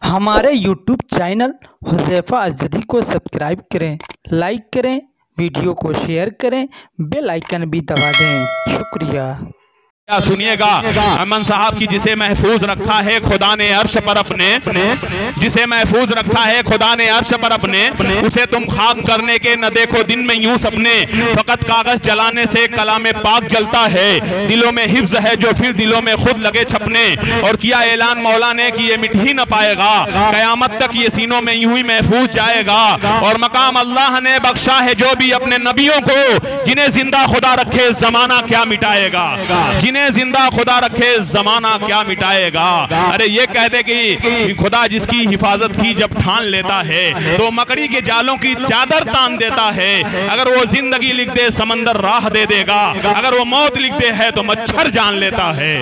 हमारे YouTube channel Huzaifa अज़दी को subscribe करें, लाइक करें, वीडियो को शेयर करें, बेल आइकन भी दबा दें। शुक्रिया। सुनिएगा अमन साहब की जिसे महफूज रखा है खुदा ने अर्श पर अपने, जिसे महफूज रखा है खुदा ने अर्श पर अपने, उसे तुम खाक करने के न देखो दिन में यूं सपने। फकत कागज जलाने से कलाम पाक जलता है, दिलों में हिफ्ज है जो फिर दिलों में खुद लगे छपने। और किया ऐलान मौला ने कि ये मिट ही न पाएगा, कयामत तक ये सीनों में यूं ही महफूज जाएगा। और मकाम अल्लाह ने बख्शा है जो भी अपने नबियों को, जिन्हें जिंदा खुदा रखे जमाना क्या मिटाएगा, जिन्हें जिंदा खुदा रखे जमाना क्या मिटाएगा। अरे ये कह दे कि खुदा जिसकी हिफाजत की जब ठान लेता है तो मकड़ी के जालों की चादर तान देता है। अगर वो जिंदगी लिख दे समंदर राह दे देगा, अगर वो मौत लिख दे है तो मच्छर जान लेता है,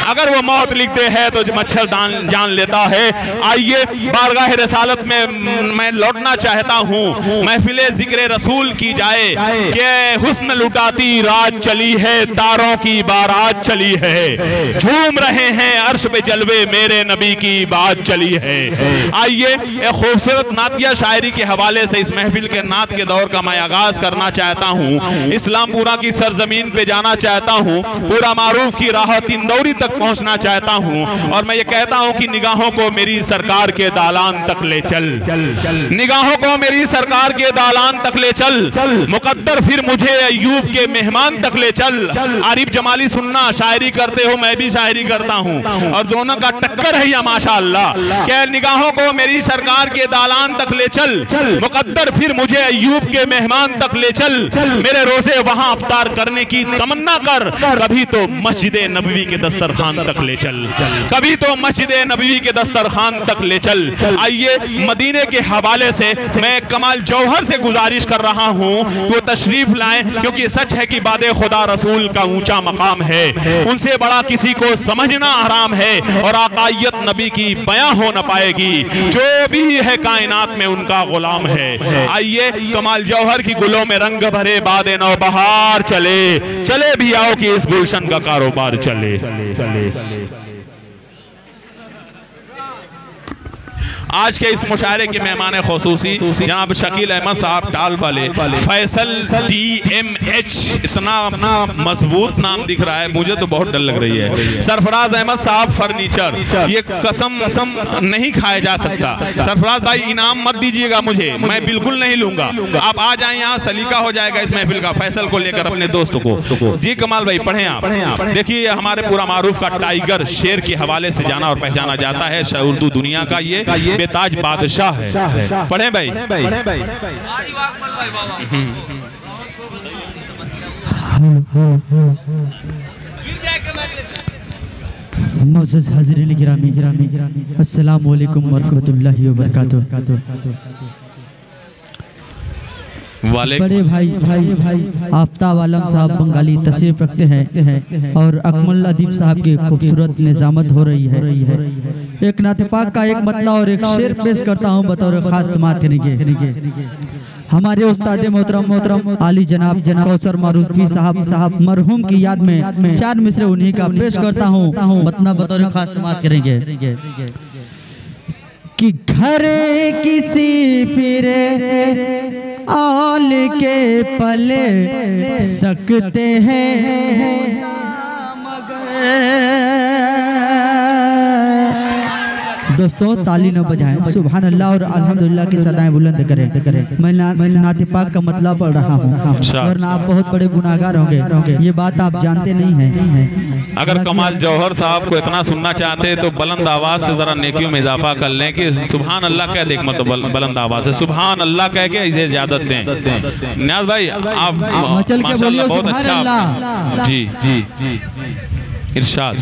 अगर वो मौत लिख दे है तो मच्छर जान लेता है। आइए बारगाह रसालत में मैं लौटना चाहता हूँ, महफिले जिक्र रसूल की जाए कि हुस्न लुटाती रात चली है, तारों की बारात चली है, झूम रहे हैं अर्श पे जलवे मेरे नबी की बात चली है। आइए एक खूबसूरत नातिया शायरी के हवाले से इस महफिल के नात के दौर का मैं आगाज करना चाहता हूँ। इस्लामपुरा की सरजमीन पे जाना चाहता हूँ, पूरा मारूफ की राह तिंदौरी तक पहुँचना चाहता हूँ। और मैं ये कहता हूँ कि निगाहों को मेरी सरकार के दालान तक ले चल, निगाहों को मेरी सरकार के दालान तक ले चल, मुकद्दर फिर मुझे अय्यूब के मेहमान तक ले चल। आरिफ जमाली सुनना शायरी करते हो, मैं भी शायरी करता हूँ, और दोनों का टक्कर है या माशाअल्लाह। क्या निगाहों को मेरी सरकार के दालान तक ले चल, मुकद्दर फिर मुझे अय्यूब के मेहमान तक ले चल। मेरे रोजे वहां अफ्तार करने की तमन्ना कर, कभी तो मस्जिद नबवी के दस्तरखान तक ले चल, कभी तो मस्जिद नबवी के दस्तरखान तक ले चल। आइए मदीने के हवाले से मैं कमाल जौहर से गुजारिश कर रहा हूँ वो तशरीफ लाएं, क्योंकि सच है कि बादे खुदा रसूल का ऊंचा मकाम है, उनसे बड़ा किसी को समझना हराम है। और आकायत नबी की बयां हो न पाएगी, जो भी है कायनात में उनका गुलाम है। आइए कमाल जौहर की गुलों में रंग भरे बादे नौ बहार चले, चले भी आओ कि इस गुलशन का कारोबार चले। आज के इस मुशायरे के मेहमान खुसूसी जनाब शकील अहमद साहब टाल वाले, फैसल DMH, इतना मजबूत नाम दिख रहा है, मुझे तो बहुत डर लग रही है। सरफराज अहमद साहब फर्नीचर, ये कसम नहीं खाया जा सकता। सरफराज भाई इनाम मत दीजिएगा मुझे, मैं बिल्कुल नहीं लूंगा। आप आ जाए यहाँ, सलीका हो जाएगा इस महफिल का। फैसल को लेकर अपने दोस्तों को जी। कमाल भाई पढ़े आप, देखिए हमारे पूरा मारूफ का टाइगर शेर के हवाले से जाना और पहचाना जाता है, उर्दू दुनिया का ये बेताज बादशाह है। पढ़े भाई। मोअज़्ज़ज़ हाज़िरीन गिरामी, अस्सलामु अलैकुम व रहमतुल्लाहि व बरकातुहू। बड़े भाई आफ्ताब आलम साहब बंगाली तशरीफ रखते हैं और अकमल अदीब साहब की खूबसूरत निजामत हो रही है। एक नाते पाक का एक मतला और एक शेर पेश करता हूँ बतौर खास समाअत करेंगे। हमारे उस्ताद मोहतरम आली जनाब कौसर मारूफी साहब मरहूम की याद में 4 मिसरे उन्हीं का पेश करता हूँ, मतला बतौर खास समाअत करेंगे। कि घर किसी फिरे आल के पले सकते हैं, दोस्तों ताली न बजाएं, सुभान अल्लाह और अल्हम्दुलिल्लाह की सदाएं बुलंद करें। मैं नाते पाक का मतलब पढ़ रहा हूँ, वरना आप बहुत बड़े गुनाहगार होंगे, ये बात आप जानते नहीं हैं। अगर कमाल जौहर साहब को इतना सुनना चाहते हैं तो बुलंद आवाज से जरा नेकियों में इजाफा कर लें कि सुभान अल्लाह कह दें, मतलब बुलंद आवाज से सुभान अल्लाह कह के इसे इजाजत दें। नियाज भाई आप माशाल्लाह बहुत अच्छा जी इरशाद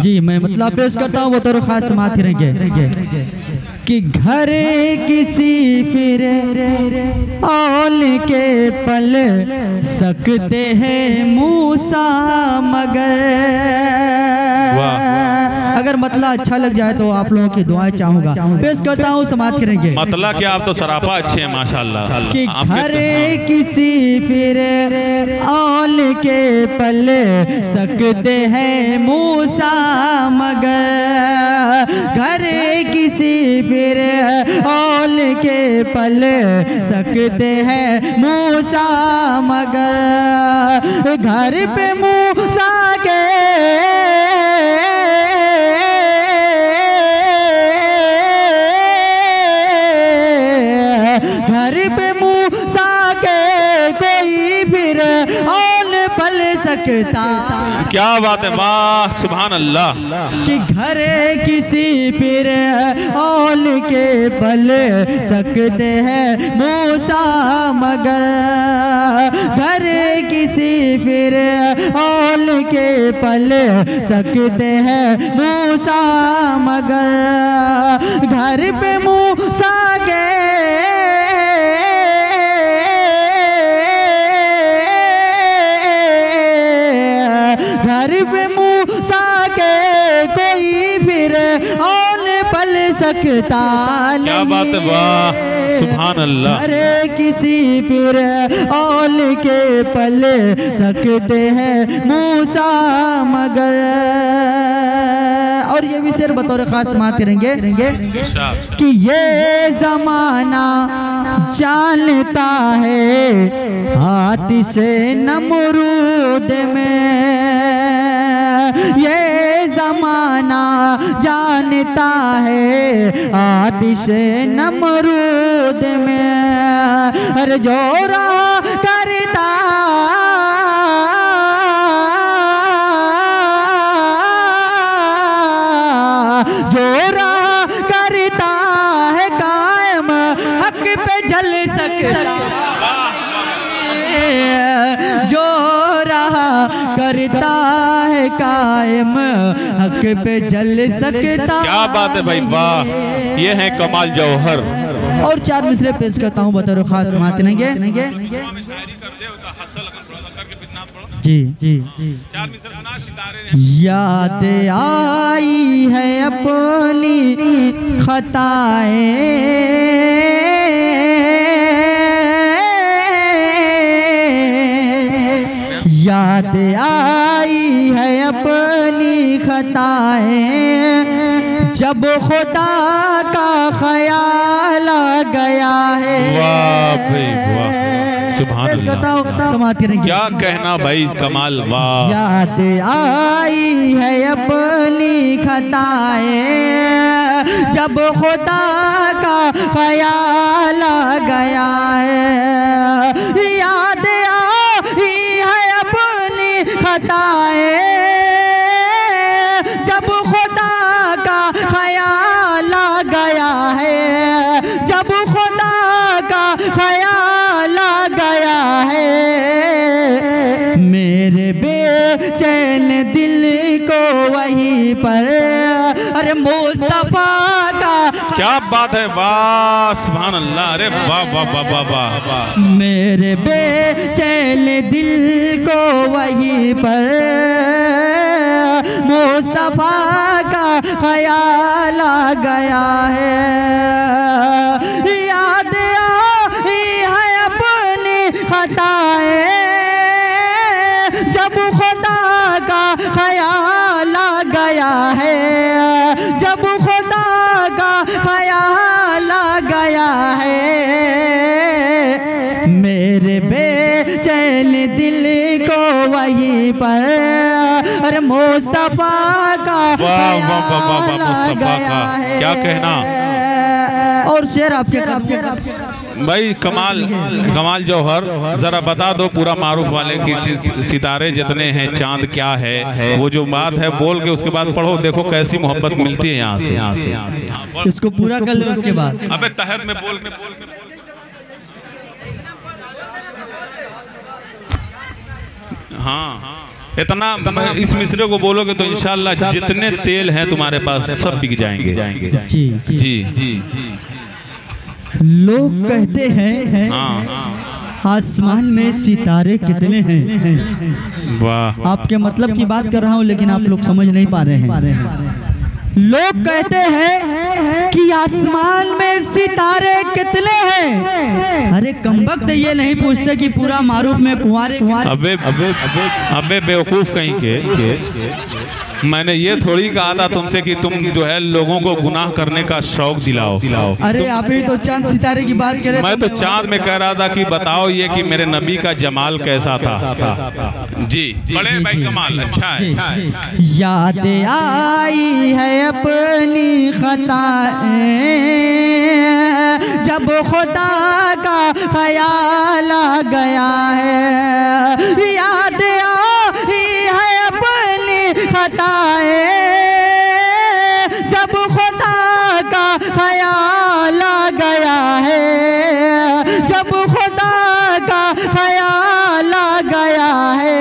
जी। मैं मतलब पेश करता हूँ वो तो खास समाअत करेंगे। कि घर किसी फिरे औल के पल सकते हैं मूसा मगर, अगर मतला अच्छा लग जाए तो आप लोगों की दुआएं चाहूंगा। पेश करता हूँ, समाप्त करेंगे। मतलब क्या आप तो सरापा अच्छे हैं माशाल्लाह। कि घर किसी फिर औल के पल सकते हैं मूसा मगर, घर किसी फिर औल के पल सकते हैं मूसा मगर, घर पे मूसा के घर पे मूसा के कोई फिर औल पल सकता। क्या बात है, वाह सुभान अल्लाह। कि घर किसी फिर औल के पल सकते हैं मूसा मगर, घर किसी फिर औल के पल सकते हैं मूसा मगर, घर पे मूसा के घर पे मूसा के कोई फिर औल पल सकता नहीं। क्या बात है, वाह सुभान अल्लाह। घर किसी फिर औल के पल सकते हैं मूसा मगर। और ये भी शेर बतौर खास बात करेंगे कि ये जमाना जानता है आतिश नमरूद में, ये जमाना जानता है आतिश नमरूद में, अरे जोरा करता जोरा करता है कायम हक पे जल सकता, जो रहा करता है कायम हक पे जल सकता। क्या बात है भाई, वाह, ये है कमाल जौहर। और चार मिसरे पेश करता हूँ बतौर खास बात करेंगे। जी जी चार मिसरे सुना, सितारे याद आई है अपनी खताएं, याद आई है अपनी खताएं, जब खुदा का ख्याल आ गया है। वाह भाई वाह, सुभान अल्लाह। समाप्त करेंगे। क्या कहना भाई, कमाल, वाह। याद आई है अपनी खताएं, जब खुदा का ख्याल आ गया है। याद आई है अपनी खताएं, जब खुदा का ख्याल आ गया है, जब खुदा का ख्याल आ गया है। मेरे बेचैन दिल को वहीं पर अरे मुस्तफा का। क्या बात है, वाह सुभान अल्लाह। अरे वाह वाह वाह वाह वाह। मेरे बेचैन दिल को वहीं पर मुस्तफा का ख्याल आ गया है। याद आई है अपनी खताएं, जब खुदा का ख्याल आ गया है, जब खुदा का ख्याल आ गया है। मेरे बेचैन दिल को वहीं पर अरे मुस्तफा का वाह वाह वाह वाह वाह, मुस्तफा का क्या कहना। और शेर आपके भाई कमाल कमाल जौहर। जरा बता दो पूरा मारूफ वाले की सितारे जितने हैं चांद क्या है, वो जो बात है बोल के उसके बाद पढ़ो, देखो कैसी मोहब्बत मिलती है यहाँ से। इसको पूरा कर लो उसके बाद। अबे तहत में बोल के हाँ इतना इस मिसरे को बोलोगे तो इंशाल्लाह जितने तेल हैं तुम्हारे पास सब बिक जाएंगे। जी जी जी। लोग कहते हैं आसमान में सितारे कितने हैं। वाह। आपके मतलब की बात कर रहा हूँ लेकिन आप लोग समझ नहीं पा रहे हैं। लोग कहते हैं कि आसमान में सितारे कितने हैं। अरे कमबख्त ये नहीं पूछते कि पूरा मारूफ में कुंवारे। अबे बेवकूफ कहीं के मैंने ये थोड़ी कहा था तुमसे कि तुम जो है लोगों को गुनाह करने का शौक दिलाओ। अरे आप ही तो चांद सितारे की बात करें। मैं तो चांद में कह रहा था कि बताओ ये कि मेरे नबी का जमाल कैसा था। जी बड़े भाई कमाल अच्छा है। याद आई है अपनी खताएं जब खुदा का ख्याल आ गया है। याद आई है अपनी खताएं जब खुदा का ख्याल आ गया है। जब खुदा का ख्याल आ गया है।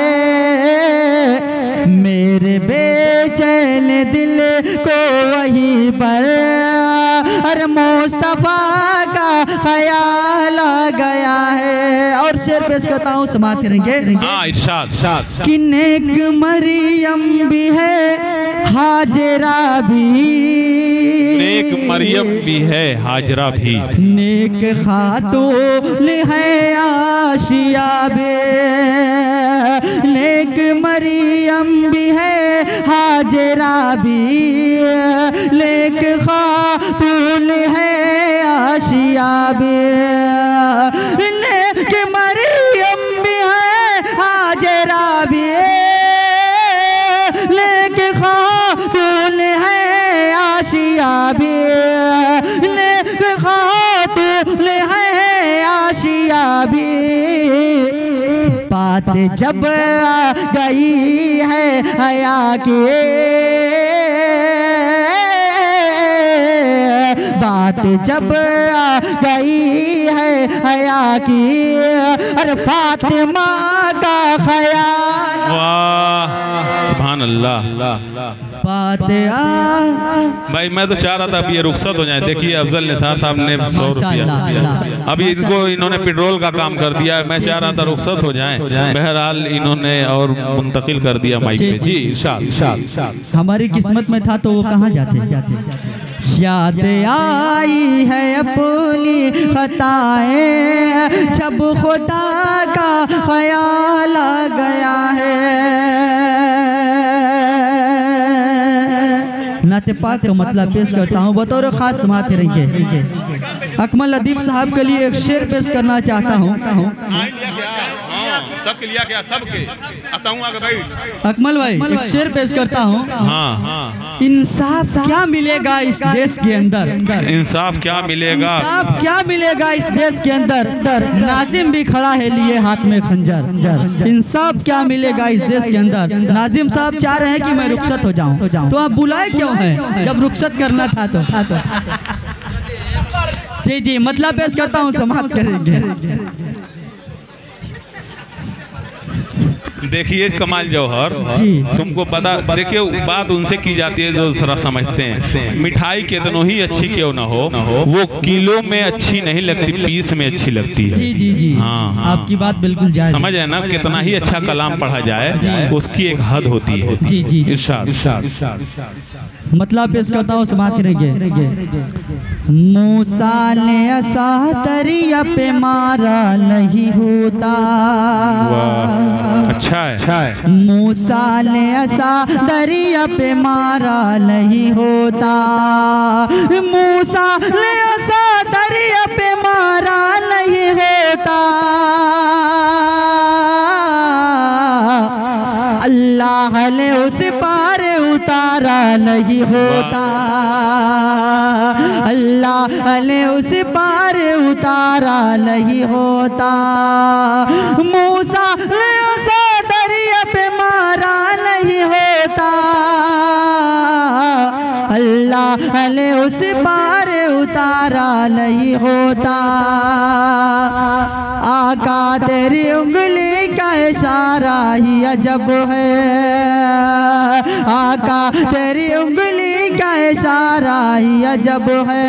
मेरे बेचैन दिल को वहीं पर अरे मुस्तफा का ख्याल आ गया है। और शेर पेश करता हूँ, समाप्त करेंगे। हाँ इरशाद। कि नेक मरियम भी है हाजरा भी। नेक मरियम भी है हाजरा भी। नेक खातून है आशिया भी। नेक मरियम भी है हाजरा भी। नेक खातून है आशिया भी। नेक मरियम भी है हाजरा भी। नेक खातून है आशिया भी। नेक खातून है आशिया भी। बात जब आ गई है हया की। बात जब आ गई है हया की। अरे फातिमा का ख्याल। वाह सुभान अल्लाह। बात भाई मैं तो चाह रहा था अब ये रुखसत हो जाए। देखिए अफजल निसार साहब ने 100 रुपया अभी इनको इन्होंने पेट्रोल का काम कर दिया है। मैं चाह रहा था रुखसत हो जाए। बहरहाल इन्होंने और मुंतकिल कर दिया माइक पे। जी इरशाद। हमारी किस्मत में था तो वो कहाँ जाते। याद आई है अपनी खताएं जब खुदा का ख्याल आ गया है। नाते पाक का मतलब पेश करता हूँ, बतौर खास समात करेंगे। अकमल अदीब साहब के लिए एक शेर पेश करना चाहता हूँ। सबके लिया क्या सबके अकमल भाई एक शेर पेश करता हूँ। इंसाफ क्या मिलेगा इस देश के अंदर। इंसाफ क्या मिलेगा। इंसाफ क्या मिलेगा इस देश के अंदर। नाजिम भी खड़ा है लिए हाथ में खंजर। इंसाफ क्या मिलेगा इस देश के अंदर। नाजिम साहब चाह रहे हैं कि मैं रुखसत हो जाऊं, तो आप बुलाए क्यों हैं जब रुखसत करना था तो। जी मतलब पेश करता हूँ, समाप्त करेंगे। देखिए कमाल जौहर तुमको पता, देखिए बात उनसे की जाती है जो जरा समझते हैं। मिठाई कितनों ही अच्छी क्यों ना हो वो किलो में अच्छी नहीं लगती, पीस में अच्छी लगती है। जी हाँ आपकी बात बिल्कुल जायज़। समझ है ना। कितना ही अच्छा कलाम पढ़ा जाए उसकी एक हद होती है। जी इरशाद। मतलब पेश करता हूँ, समाप्त करेंगे। मूसा ने ऐसा दरिया पे मारा नहीं होता। अच्छा है। मूसा ने ऐसा दरिया पे मारा नहीं होता। मूसा ने ऐसा दरिया पे मारा नहीं होता। अल्लाह ने उस पार उतारा नहीं होता। अल्लाह ने उस पार उतारा नहीं होता। मूसा ने ऐसा दरिया पे मारा नहीं होता। अल्लाह ने उस पार उतारा नहीं होता। आका तेरी उंगली का इशारा ही अजब है। आका तेरी उंगली का इशारा ही अजब है।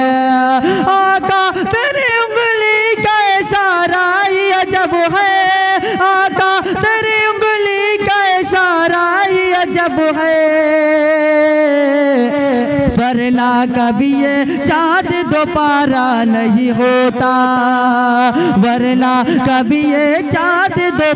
आका तेरी उंगली का इशारा ही अजब है। आका तेरी उंगली का इशारा ही अजब है। वरना कभी ये चाँद दोबारा नहीं होता, वरना कभी ये चाँद दोबारा